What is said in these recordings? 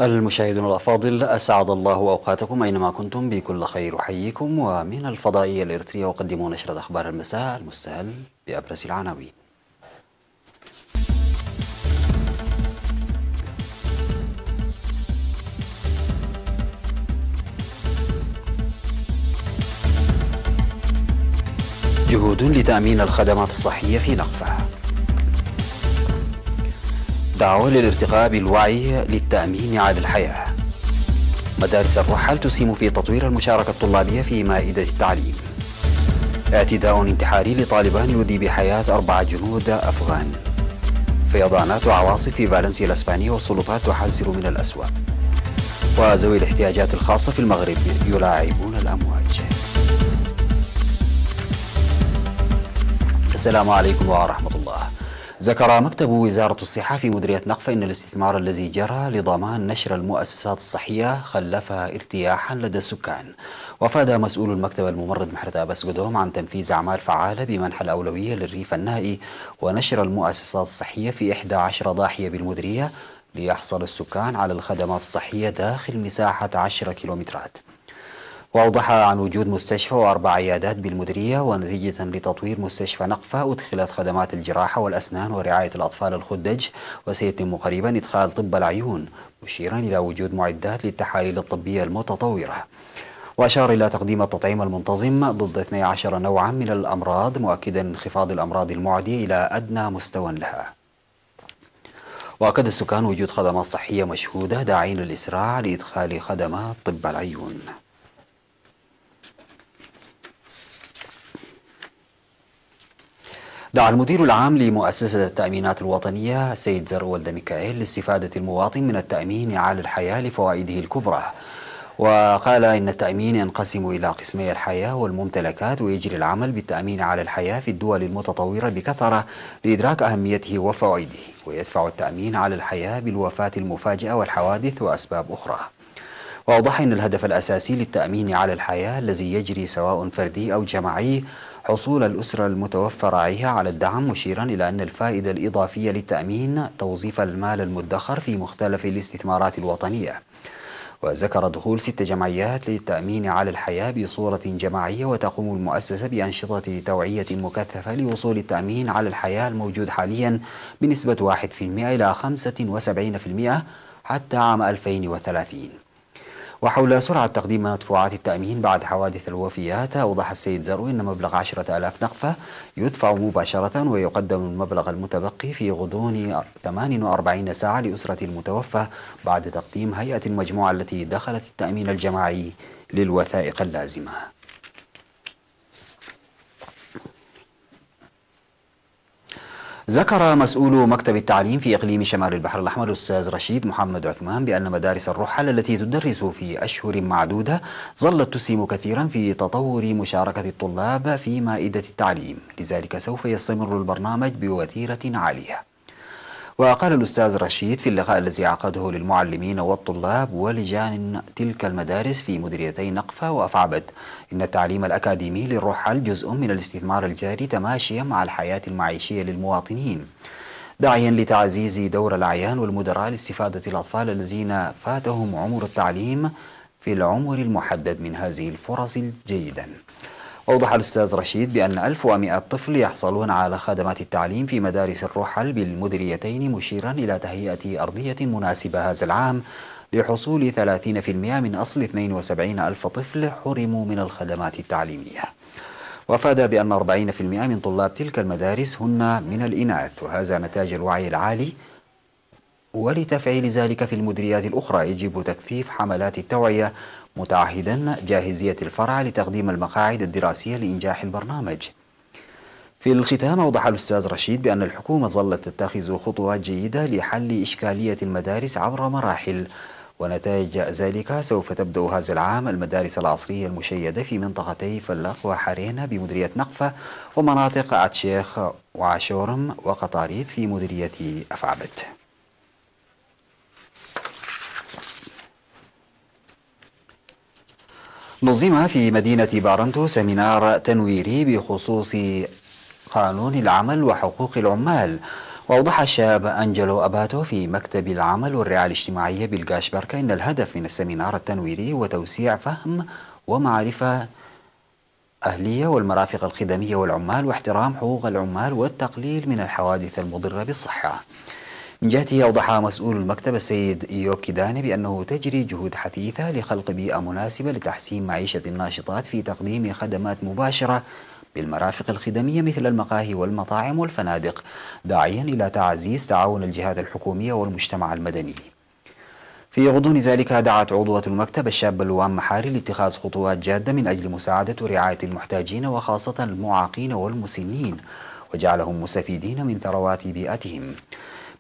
المشاهدون الأفاضل، أسعد الله أوقاتكم أينما كنتم بكل خير. أحييكم ومن الفضائية الإريترية أقدم نشرة أخبار المساء المستهل بأبرز العناوين. جهود لتأمين الخدمات الصحية في نقفة. دعوة للارتقاء بالوعي للتأمين على الحياة. مدارس الرحل تسهم في تطوير المشاركة الطلابية في مائدة التعليم. اعتداء انتحاري لطالبان يودي بحياة 4 جنود أفغان. فيضانات وعواصف في فالنسيا الإسبانية والسلطات تحذر من الأسوأ. وذوي الاحتياجات الخاصة في المغرب يلاعبون الأمواج. السلام عليكم ورحمة الله. ذكر مكتب وزارة الصحة في مديرية نقفة أن الاستثمار الذي جرى لضمان نشر المؤسسات الصحية خلف ارتياحا لدى السكان. وافاد مسؤول المكتب الممرض محرة أبس قدوم عن تنفيذ أعمال فعالة بمنح الأولوية للريف النائي ونشر المؤسسات الصحية في 11 ضاحية بالمديرية ليحصل السكان على الخدمات الصحية داخل مساحة 10 كيلومترات. وأوضح عن وجود مستشفى و4 عيادات بالمديرية، ونتيجة لتطوير مستشفى نقفة أدخلت خدمات الجراحة والأسنان ورعاية الأطفال الخدج، وسيتم قريبا إدخال طب العيون، مشيرا إلى وجود معدات للتحاليل الطبية المتطورة. وأشار إلى تقديم التطعيم المنتظم ضد 12 نوعا من الأمراض، مؤكدا انخفاض الأمراض المعدية إلى أدنى مستوى لها. وأكد السكان وجود خدمات صحية مشهودة، داعين الإسراع لإدخال خدمات طب العيون. دعا المدير العام لمؤسسة التأمينات الوطنية السيد زر ولد ميكائيل لاستفادة المواطن من التأمين على الحياة لفوائده الكبرى. وقال إن التأمين ينقسم إلى قسمي الحياة والممتلكات، ويجري العمل بالتأمين على الحياة في الدول المتطورة بكثرة لإدراك أهميته وفوائده، ويدفع التأمين على الحياة بالوفاة المفاجئة والحوادث وأسباب أخرى. وأوضح أن الهدف الأساسي للتأمين على الحياة الذي يجري سواء فردي أو جماعي حصول الأسرة المتوفى راعيها على الدعم، مشيرا إلى أن الفائدة الإضافية للتأمين توظيف المال المدخر في مختلف الاستثمارات الوطنية. وذكر دخول 6 جمعيات للتأمين على الحياة بصورة جماعية، وتقوم المؤسسة بأنشطة توعية مكثفة لوصول التأمين على الحياة الموجود حاليا بنسبة 1% إلى 75% حتى عام 2030. وحول سرعة تقديم مدفوعات التأمين بعد حوادث الوفيات، أوضح السيد زرو أن مبلغ 10,000 نقفة يدفع مباشرة، ويقدم المبلغ المتبقي في غضون 48 ساعة لأسرة المتوفى بعد تقديم هيئة المجموعة التي دخلت التأمين الجماعي للوثائق اللازمة. ذكر مسؤول مكتب التعليم في إقليم شمال البحر الأحمر الأستاذ رشيد محمد عثمان بأن مدارس الرحل التي تدرس في أشهر معدودة ظلت تسهم كثيرا في تطور مشاركة الطلاب في مائدة التعليم، لذلك سوف يستمر البرنامج بوتيرة عالية. وقال الأستاذ رشيد في اللقاء الذي عقده للمعلمين والطلاب ولجان تلك المدارس في مديريتي نقفة وأفعبد إن التعليم الأكاديمي للرحل جزء من الاستثمار الجاري تماشيا مع الحياة المعيشية للمواطنين، داعيا لتعزيز دور الأعيان والمدراء لاستفادة الأطفال الذين فاتهم عمر التعليم في العمر المحدد من هذه الفرص الجيدة. أوضح الأستاذ رشيد بأن 1100 طفل يحصلون على خدمات التعليم في مدارس الرحل بالمديريتين، مشيرا إلى تهيئة أرضية مناسبة هذا العام لحصول 30% من أصل 72 ألف طفل حرموا من الخدمات التعليمية. وأفاد بأن 40% من طلاب تلك المدارس هن من الإناث، وهذا نتاج الوعي العالي. ولتفعيل ذلك في المديريات الأخرى يجب تكثيف حملات التوعية، متعهدا جاهزية الفرع لتقديم المقاعد الدراسية لإنجاح البرنامج. في الختام أوضح الأستاذ رشيد بأن الحكومة ظلت تتخذ خطوات جيدة لحل إشكالية المدارس عبر مراحل، ونتائج ذلك سوف تبدأ هذا العام المدارس العصرية المشيدة في منطقتي فلق وحرينة بمديرية نقفة، ومناطق عتشيخ وعاشورم وقطاريد في مديرية أفعبد. نظم في مدينة بارنتو سيمينار تنويري بخصوص قانون العمل وحقوق العمال. وأوضح الشاب أنجلو أباتو في مكتب العمل والرعاية الاجتماعية بالقاشبركة أن الهدف من السيمينار التنويري هو توسيع فهم ومعرفة أهلية والمرافق الخدمية والعمال واحترام حقوق العمال والتقليل من الحوادث المضرة بالصحة. من جهته أوضح مسؤول المكتب السيد إيوب كيداني بأنه تجري جهود حثيثة لخلق بيئة مناسبة لتحسين معيشة الناشطات في تقديم خدمات مباشرة بالمرافق الخدمية مثل المقاهي والمطاعم والفنادق، داعيا إلى تعزيز تعاون الجهات الحكومية والمجتمع المدني. في غضون ذلك دعت عضوة المكتب الشابة لوام محاري لاتخاذ خطوات جادة من أجل مساعدة ورعاية المحتاجين وخاصة المعاقين والمسنين وجعلهم مستفيدين من ثروات بيئتهم.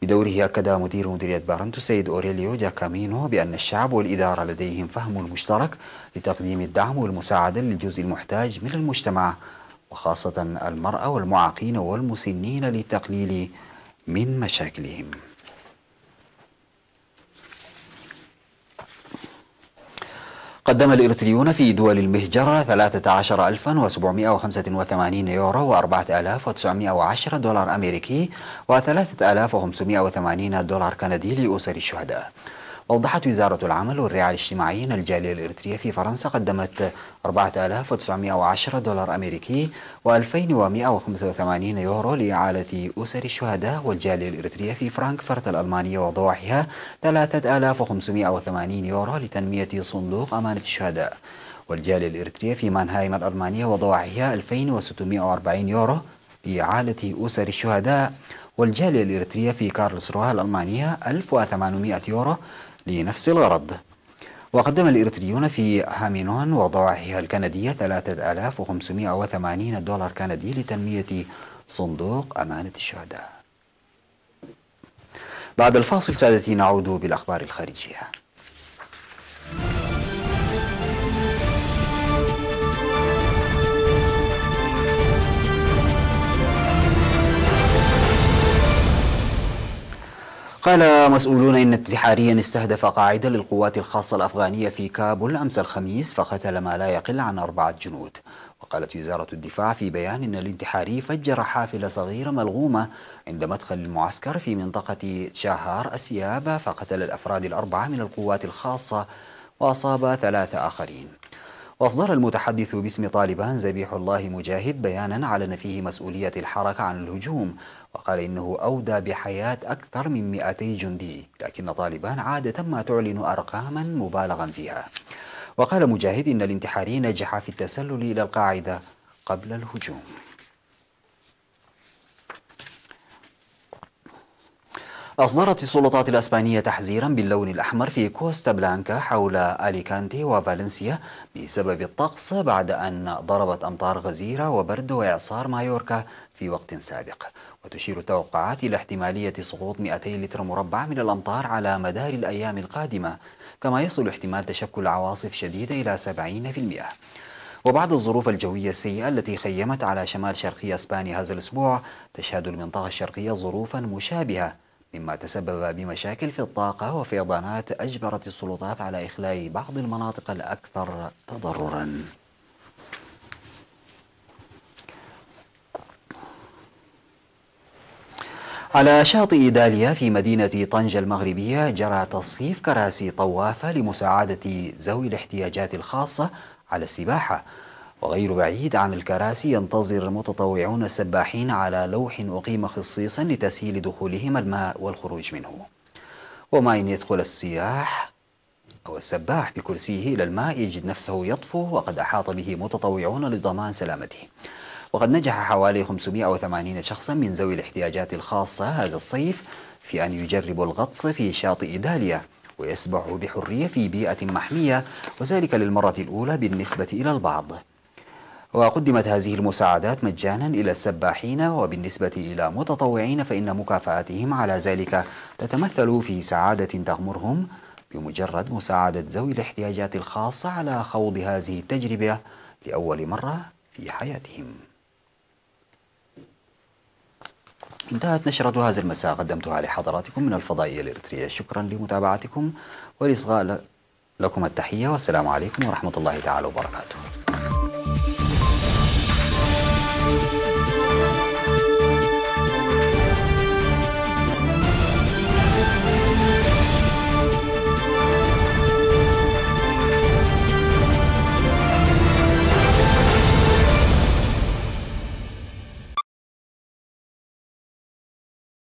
بدوره أكد مدير مديرية بارنتو السيد أوريليو جاكامينو بأن الشعب والإدارة لديهم فهم مشترك لتقديم الدعم والمساعدة للجزء المحتاج من المجتمع وخاصة المرأة والمعاقين والمسنين للتقليل من مشاكلهم. قدم الإريتريون في دول المهجر 13,785 يورو و4,910 دولار أمريكي و3,580 دولار كندي لأسر الشهداء. وأوضحت وزارة العمل والرعاية الاجتماعية أن الجالية الإريترية في فرنسا قدمت 4,910 دولار أمريكي و2,185 يورو لإعالة أسر الشهداء، والجالية الإريترية في فرانكفورت الألمانية وضواحيها 3,580 يورو لتنمية صندوق أمانة الشهداء، والجالية الإريترية في مانهايم الألمانية وضواحيها 2,640 يورو لإعالة أسر الشهداء، والجالية الإريترية في كارلسروه الألمانية 1,800 يورو لنفس الغرض. وقدم الإريتريون في هامينون وضواحيها الكندية 3,580 دولار كندي لتنمية صندوق أمانة الشهداء. بعد الفاصل سادتي نعود بالأخبار الخارجية. قال مسؤولون إن انتحاريا استهدف قاعدة للقوات الخاصة الأفغانية في كابول أمس الخميس فقتل ما لا يقل عن 4 جنود. وقالت وزارة الدفاع في بيان إن الانتحاري فجر حافلة صغيرة ملغومة عند مدخل المعسكر في منطقة شاهار السياب فقتل الأفراد ال4 من القوات الخاصة وأصاب 3 آخرين. وأصدر المتحدث باسم طالبان ذبيح الله مجاهد بيانا علن فيه مسؤولية الحركة عن الهجوم، وقال إنه أودى بحياة أكثر من 200 جندي، لكن طالبان عادة ما تعلن أرقاما مبالغا فيها. وقال مجاهد إن الانتحاري نجح في التسلل إلى القاعدة قبل الهجوم. أصدرت السلطات الأسبانية تحذيرا باللون الأحمر في كوستا بلانكا حول أليكانتي وفالنسيا بسبب الطقس بعد أن ضربت أمطار غزيرة وبرد وإعصار مايوركا في وقت سابق. وتشير التوقعات إلى احتمالية سقوط 200 لتر مربع من الأمطار على مدار الأيام القادمة، كما يصل احتمال تشكل عواصف شديدة إلى 70%. وبعد الظروف الجوية السيئة التي خيمت على شمال شرقي أسبانيا هذا الأسبوع، تشهد المنطقة الشرقية ظروفا مشابهة، مما تسبب بمشاكل في الطاقة وفيضانات أجبرت السلطات على إخلاء بعض المناطق الأكثر تضررا. على شاطئ داليا في مدينة طنجة المغربية جرى تصفيف كراسي طوافة لمساعدة ذوي الاحتياجات الخاصة على السباحة. وغير بعيد عن الكراسي ينتظر متطوعون السباحين على لوح أقيم خصيصا لتسهيل دخولهم الماء والخروج منه. وما إن يدخل السياح أو السباح بكرسيه إلى الماء يجد نفسه يطفو وقد أحاط به متطوعون لضمان سلامته. وقد نجح حوالي 580 شخصا من ذوي الاحتياجات الخاصة هذا الصيف في أن يجربوا الغطس في شاطئ داليا ويسبحوا بحرية في بيئة محمية، وذلك للمرة الأولى بالنسبة إلى البعض. وقدمت هذه المساعدات مجانا إلى السباحين، وبالنسبة إلى متطوعين فإن مكافآتهم على ذلك تتمثل في سعادة تغمرهم بمجرد مساعدة ذوي الاحتياجات الخاصة على خوض هذه التجربة لأول مرة في حياتهم. انتهت نشرة هذا المساء، قدمتها لحضراتكم من الفضائية الإريترية. شكرا لمتابعتكم ولإصغاء لكم التحية، والسلام عليكم ورحمة الله تعالى وبركاته.